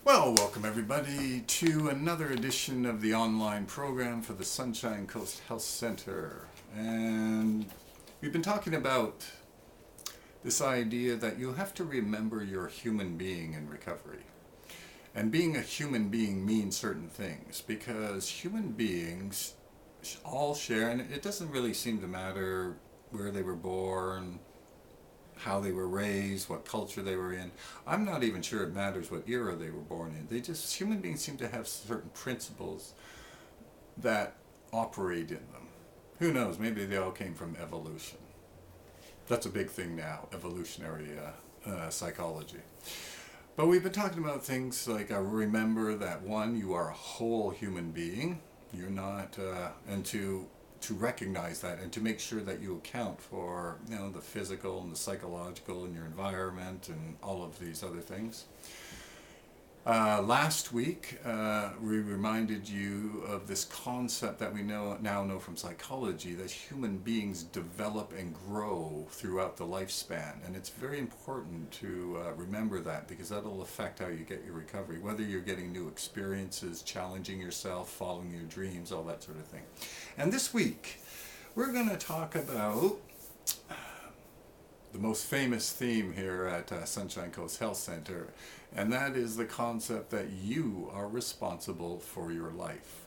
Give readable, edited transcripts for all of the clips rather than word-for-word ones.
Well, welcome everybody to another edition of the online program for the Sunshine Coast Health Center. And we've been talking about this idea that you have to remember you're a human being in recovery. And being a human being means certain things because human beings all share, and it doesn't really seem to matter where they were born, how they were raised, what culture they were in. I'm not even sure it matters what era they were born in. Human beings seem to have certain principles that operate in them. Who knows, maybe they all came from evolution. That's a big thing now, evolutionary psychology. But we've been talking about things like remember that one, you are a whole human being. You're not, and to recognize that and to make sure that you account for the physical and the psychological and your environment and all of these other things. Last week we reminded you of this concept that we now know from psychology, that human beings develop and grow throughout the lifespan, and it's very important to remember that, because that'll affect how you get your recovery, whether you're getting new experiences, challenging yourself, following your dreams, all that sort of thing. And this week we're going to talk about the most famous theme here at Sunshine Coast Health Center, and that is the concept that you are responsible for your life.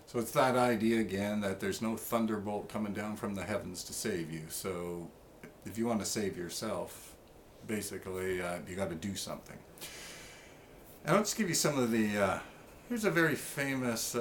So it's that idea again that there's no thunderbolt coming down from the heavens to save you. So if you want to save yourself, basically you got to do something. And I'll just give you some of the, here's a very famous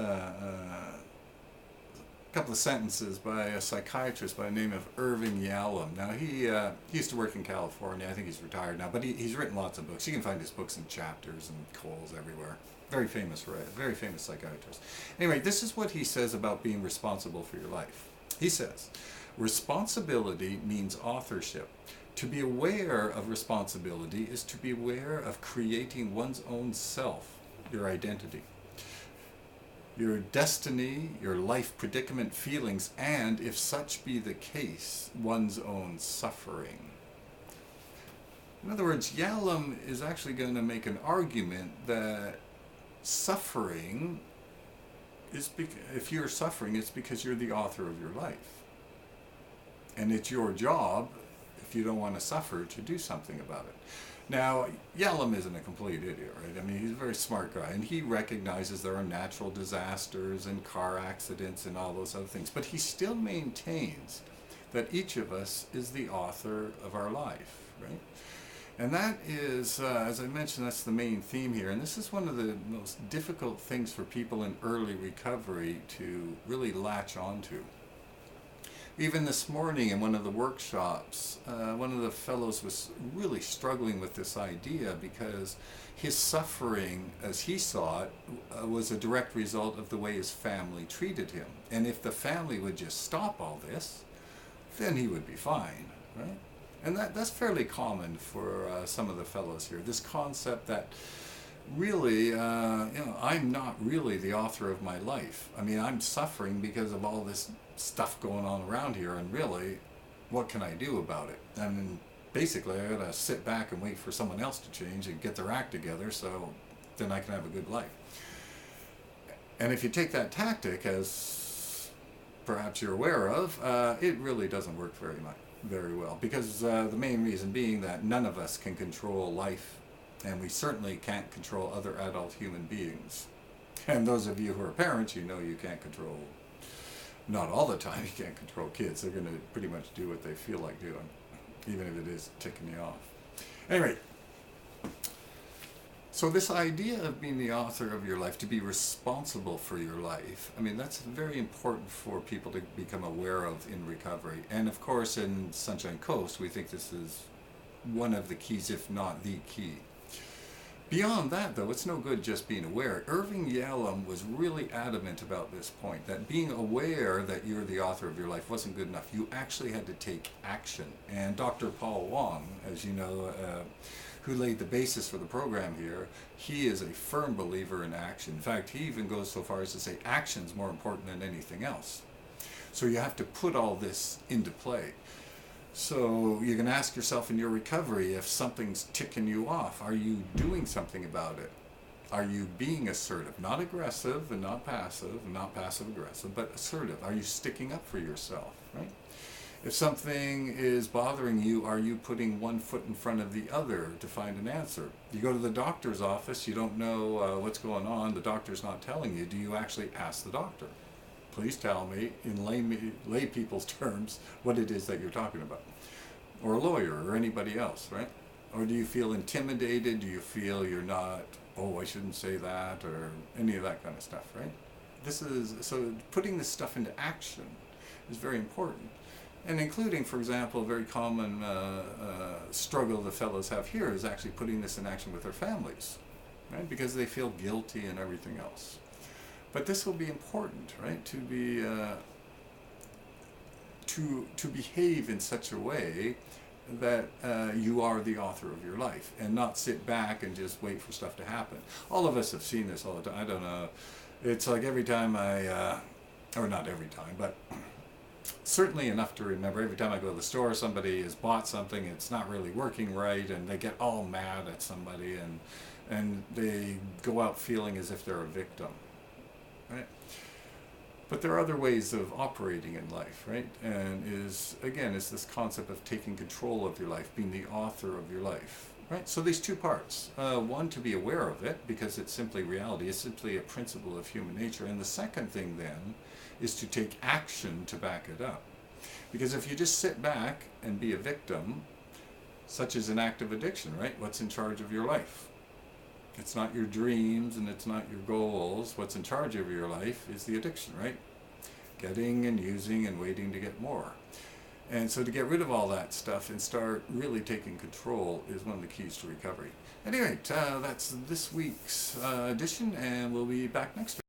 couple of sentences by a psychiatrist by the name of Irving Yalum. Now he used to work in California. I think he's retired now, but he's written lots of books. You can find his books in chapters and calls everywhere. Very famous psychiatrist. Anyway, this is what he says about being responsible for your life. He says, responsibility means authorship. To be aware of responsibility is to be aware of creating one's own self, your identity, your destiny, your life predicament, feelings, and, if such be the case, one's own suffering. In other words, Yalum is actually going to make an argument that suffering if you're suffering, it's because you're the author of your life. And it's your job, if you don't want to suffer, to do something about it. Now, Yalum isn't a complete idiot, right? I mean, he's a very smart guy, and he recognizes there are natural disasters and car accidents and all those other things, but he still maintains that each of us is the author of our life, right? And that is, as I mentioned, that's the main theme here, and this is one of the most difficult things for people in early recovery to really latch onto. Even this morning in one of the workshops, one of the fellows was really struggling with this idea because his suffering, as he saw it, was a direct result of the way his family treated him. And if the family would just stop all this, then he would be fine, right? And that's fairly common for some of the fellows here. This concept that really, I'm not really the author of my life. I mean, I'm suffering because of all this stuff going on around here, and really, what can I do about it? I mean, basically, I gotta sit back and wait for someone else to change and get their act together, so then I can have a good life. And if you take that tactic, as perhaps you're aware of, it really doesn't work very well, because the main reason being that none of us can control life, and we certainly can't control other adult human beings. And those of you who are parents, you know you can't control, not all the time, you can't control kids. They're going to pretty much do what they feel like doing, even if it is ticking you off. Anyway, so this idea of being the author of your life, to be responsible for your life, I mean, that's very important for people to become aware of in recovery. And of course, in Sunshine Coast, we think this is one of the keys, if not the key. Beyond that, though, it's no good just being aware. Irving Yalum was really adamant about this point, that being aware that you're the author of your life wasn't good enough. You actually had to take action. And Dr. Paul Wong, as you know, who laid the basis for the program here, he is a firm believer in action. In fact, he even goes so far as to say action's more important than anything else. So you have to put all this into play. So you can ask yourself in your recovery, if something's ticking you off, are you doing something about it? Are you being assertive? Not aggressive and not passive aggressive, but assertive. Are you sticking up for yourself, right? If something is bothering you, are you putting one foot in front of the other to find an answer? You go to the doctor's office, you don't know what's going on, the doctor's not telling you. Do you actually ask the doctor? Please tell me, in lay people's terms, what it is that you're talking about. Or a lawyer or anybody else, right? Or do you feel intimidated? Do you feel you're not, oh, I shouldn't say that, or any of that kind of stuff, right? So putting this stuff into action is very important. And including, for example, a very common struggle the fellows have here is actually putting this in action with their families, right? Because they feel guilty and everything else. But this will be important, right? To be to behave in such a way that you are the author of your life, and not sit back and just wait for stuff to happen. All of us have seen this all the time. I don't know. It's like every time or not every time, but certainly enough to remember. Every time I go to the store, somebody has bought something, it's not really working right, and they get all mad at somebody, and they go out feeling as if they're a victim, right? But there are other ways of operating in life, right? And is this concept of taking control of your life, being the author of your life, right? So these two parts. One, to be aware of it, because it's simply reality, it's simply a principle of human nature. And the second thing then is to take action to back it up. Because if you just sit back and be a victim, such as an act of addiction, right? What's in charge of your life? It's not your dreams and it's not your goals. What's in charge of your life is the addiction, right? Getting and using and waiting to get more. And so to get rid of all that stuff and start really taking control is one of the keys to recovery. Anyway, that's this week's edition, and we'll be back next week.